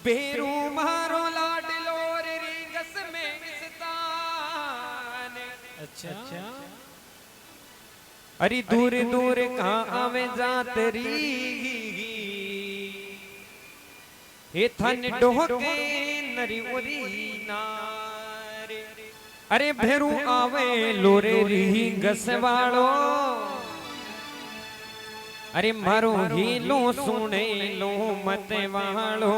बेरू मारो लाडलो रे रीगस में इस्तान। अच्छा अरे दूर दूर कहाँ आवे जात री हे थन डोके नरी उरी नारे। अरे भेरू आवे लोरे री गसवाड़ो अरे मारो हीलो सुने लो मत वालो।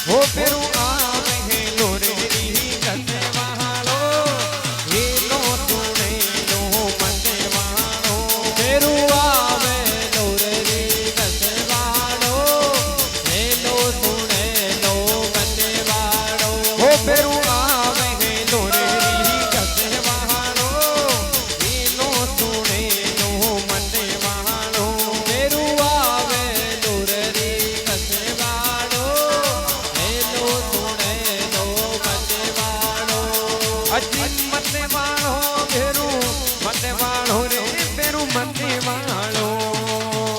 वो फेरू आवे है लोरे री गसवाड़ो हीलो सुने लो मत वालो। फेरू आवे लोरे री गसवाड़ो हेलो सुने लो मते वाड़ो। वो फेरू आवे है लोरे री गसवाड़ो हीलो सुने लो मत वालो। फेरू आवे लोरे री गसवाड़ो हेलो सुने लो मते वाड़ो। अजी मते वालो भेरू मते वालो रे भेरू मते वालो।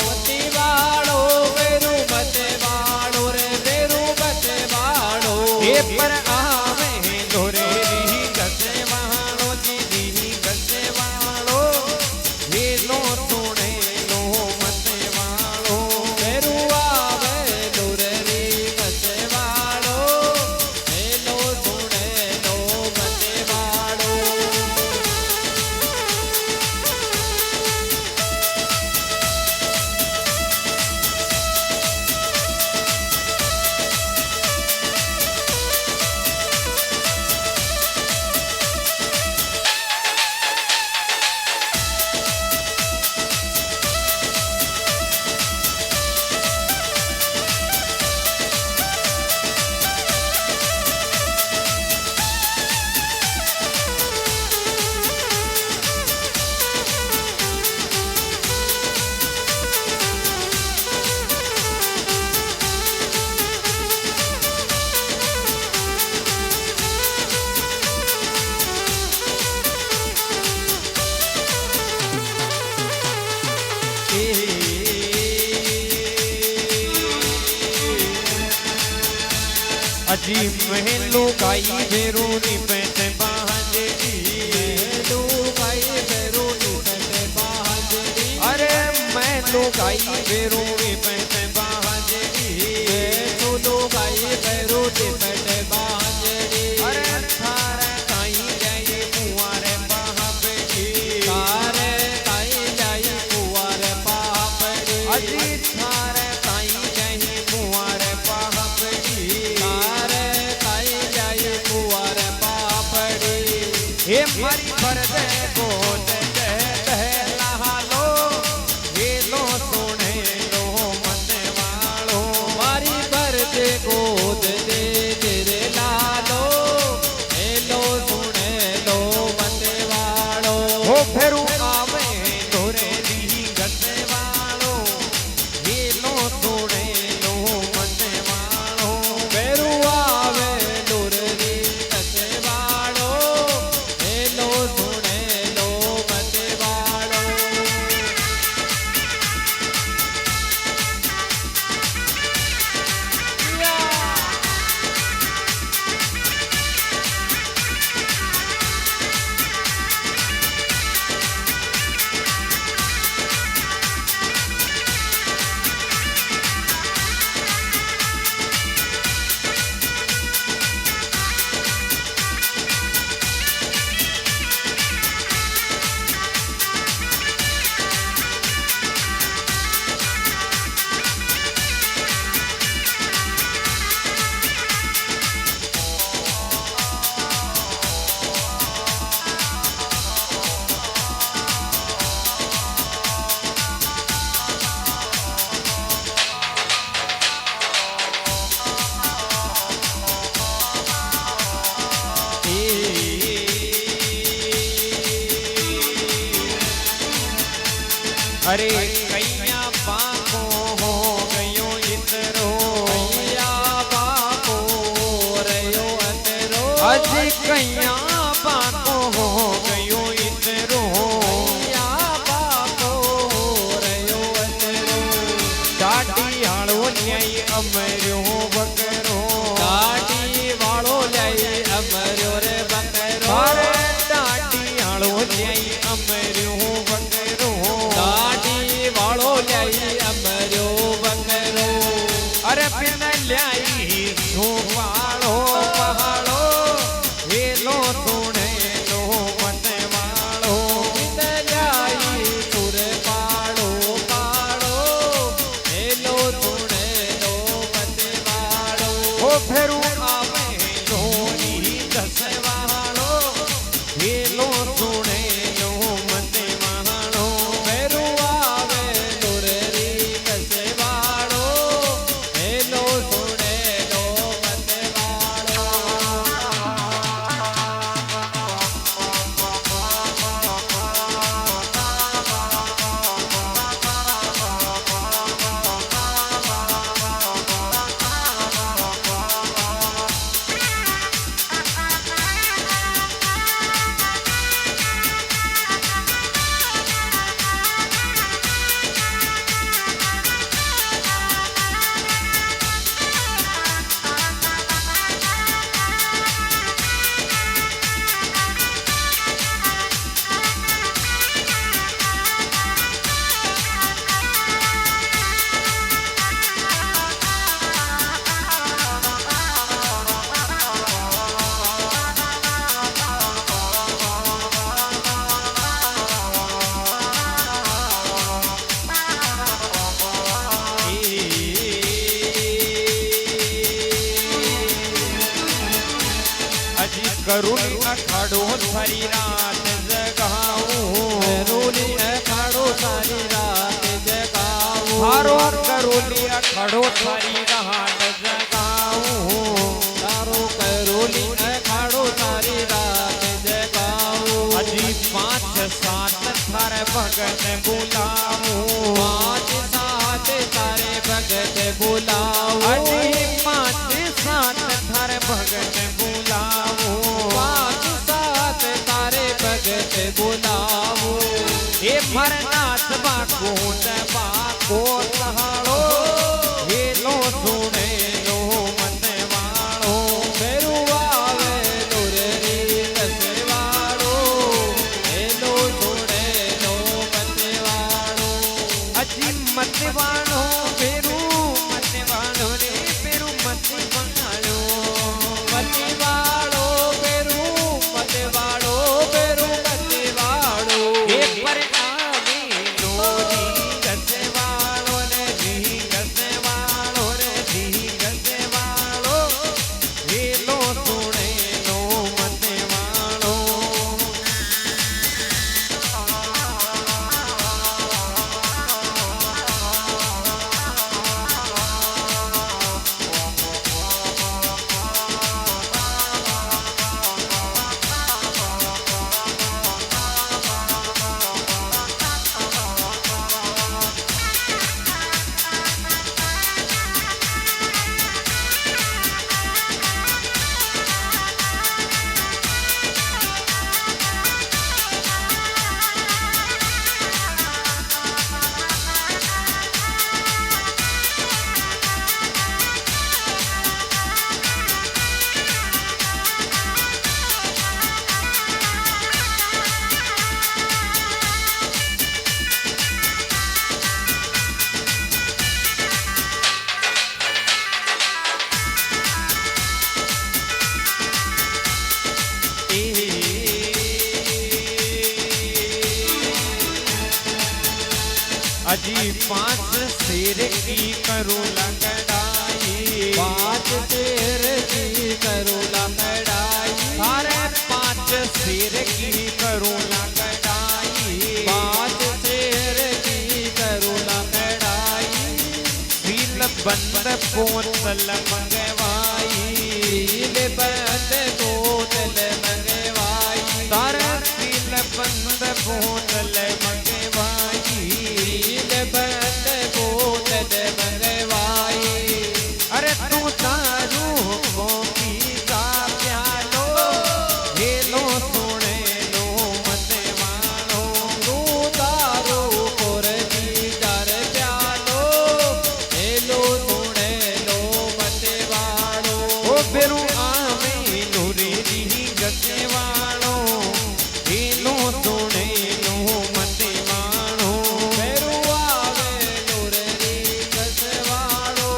मते वाड़ो फेरू मते वाड़ो रे फेरू मते वाड़ो। ये पर आवे है लोरे री गसे वालो जी री गसे वालो ये लो सुने लो मते वालो। फेरू आवे लोरे री गसवाड़ो हेलो सुने लो मते वाड़ो। अजी महलो गाई भेरू नी पैंत बांजरी हेलो गाई फेरू नी पैंत बांजरी। अरे महलो गाई भेरू नी पैंत बांजरी। हेलो गाई फेरू नी पैंत बांजरी। अरे थारे काई जाई कुंवारे बापड़ी तारे काई जाई कुंवारे बापड़ी। अजी थारे काई जाई कुंवारे बापड़ी। तारे काई जाई कुंवारे बापड़ी। हे मारी फरदे गोद दे दहला लो ये लो सुने लो मते वालो। मारी भरते गोद दे तेरे लालो हेलो सुने लो मते वाड़ो। हो फेरू आवे लोरे री गसे वालो ये लो सुने लो मते वालो। फेरू आवे लोरे री गसवाड़ो हेलो सुने लो मते वाड़ो। अरे कैया पाको हो गयो इतरो अजी कैया बाको हो गयो इतरो બાપો રહ્યો અંતરો दाढ़ी हालो न्याय अमर्यो बकरो દાઢી વાળો લઈ અમર્યો રે બકરો अरे दाढ़ी हालो न्याय अमर्यो बकरो દાઢી વાળો લઈ અમર્યો બકરો अरे पिन ल्याई धोपालो पहाड़ो हेलो सुने लो मतवालो જાય સુર પાડો પાડો હેલો સુણેલો મતવાળો ओ फेरू आवे लोनी दसवालो हेलो सुने लो मतवालो મેરું આવે લુરરી કસવાળો હેલો સુણેલો મતવાળો अजी करुणी अखाड़ो सारी रात जगाऊं મેરુની અખાડો સારી રાત જગાવું हारो करुणी अखाड़ो सारी रात जगाऊं તારો કરોલી અખાડો સારી રાત જગાવું अजी 5-7 थारे भगत बुलाऊं 5-7 તારે ભગત બોલાવો अजी 5-7 थारे भगत बुलाऊं 5-7 તારે ભગત બોલાવો हे भरनाथ बाको बाको सहाड़ो हेलो सुने लो मतवाड़ो મેરું આવે લુરરી કસવાળો હેલો સુણેલો મતવાળો अजी मतवाड़ो पेरू मतवाड़ो रे पेरू मतवाड़ो મતવાળો પેરું મતવાળો પેરું મતવાળો हे पर आवे लोरी गसवाड़ो ने जी गसवाड़ो रे जी गसवाड़ो हेलो सुने लो मतवाड़ो अजी 5 शेर की करो लंगड़ाई 5 શેર કી કરું લંગડાઈ सारे 5 शेर की करो लंगड़ाई 5 શેર કી કરું લંગડાઈ दिल बंद बोतल मंगवाई દિલ બંધ બોતલ મંગવાઈ सारे दिल बंद बोतल मंगवाई દિલ બંધ બોતલ મંગવાઈ अरे तू दारू को पीता प्यालो પેરું આવે નુરેરી ગસે વાળો એનો સુણેલો મતે વાળો પેરું આવે નુરેરી ગસે વાળો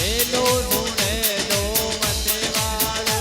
એનો સુણેલો મતે વાળો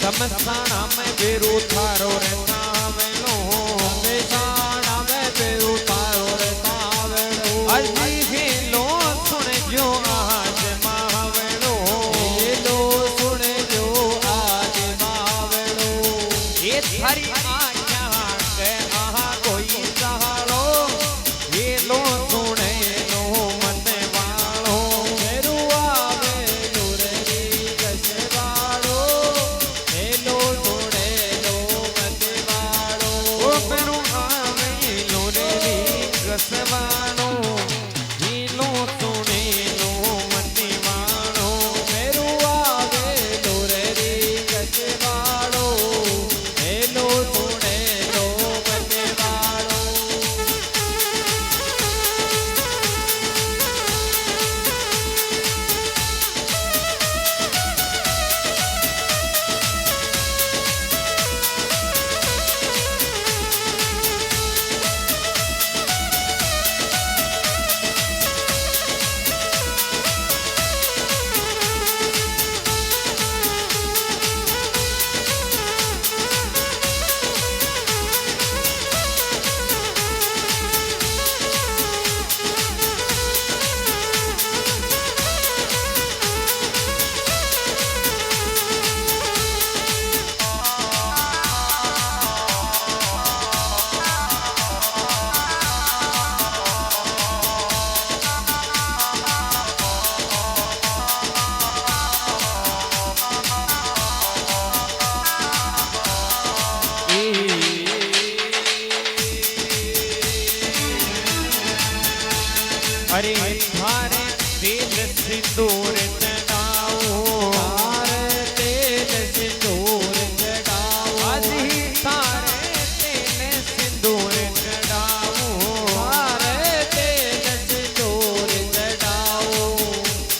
સમસાણા મેં બેરુ થારો રહેતા આવેલો સમસાણા મેં બેરુ થારો રહેતા આવેલો અજી હેલો સુણજો આજ માવેલો હેલો સુણજો આજ માવેલો એ થારી આඥા કે આહા કોઈ સહાળો હેલો સુણેલો મને વાળો પેરું આવે નુરેરી ગસે વાળો એનો સુણેલો મતે વાળો ઓ પેરું આવે નુરેરી ગસે વાળો હેલો સુણેલો મને વાળો પેરું આવે નુરેરી ગસે વાળો એનો સુણેલો મતે વાળો અરે થારે તેલ સિંદૂર ચડાવો તારે તેલ સિંદૂર ચડાવો અજી તારે તેલ સિંદૂર ચડાવો તારે તેલ સિંદૂર ચડાવો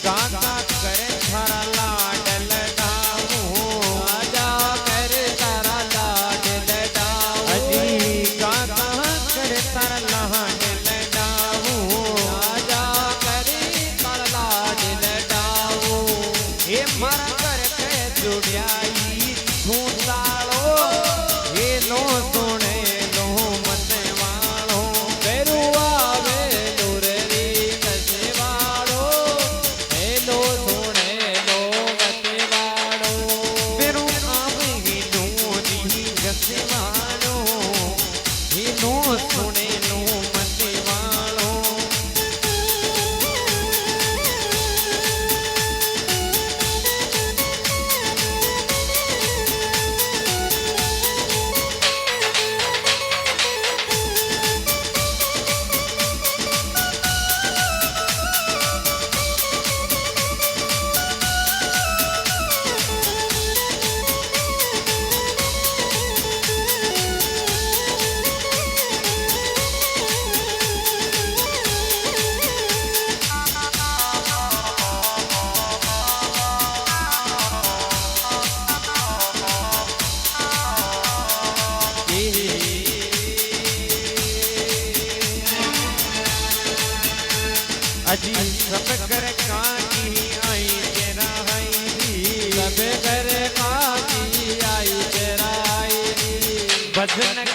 કાકા કરે થારા લાડ લડાવો રાજા કર તારા લાડ લડાવો અજી કાકા કરે તારા લાડ લડાવો રાજા કરી તારા લાડ લડાવો એ મારા ઘર કે જોડ્યાઈ હું તાળો એનો સુણેલો મને વાળો પેરું આવે નુરેરી ગસે વાળો એનો સુણેલો મતે વાળો પેરું આવે નોરી ગસે વાળો એનો સુણેલો મને વાળો अजी सब कर काकी आई तेरा सब कर काकी आई तेरा आई भजन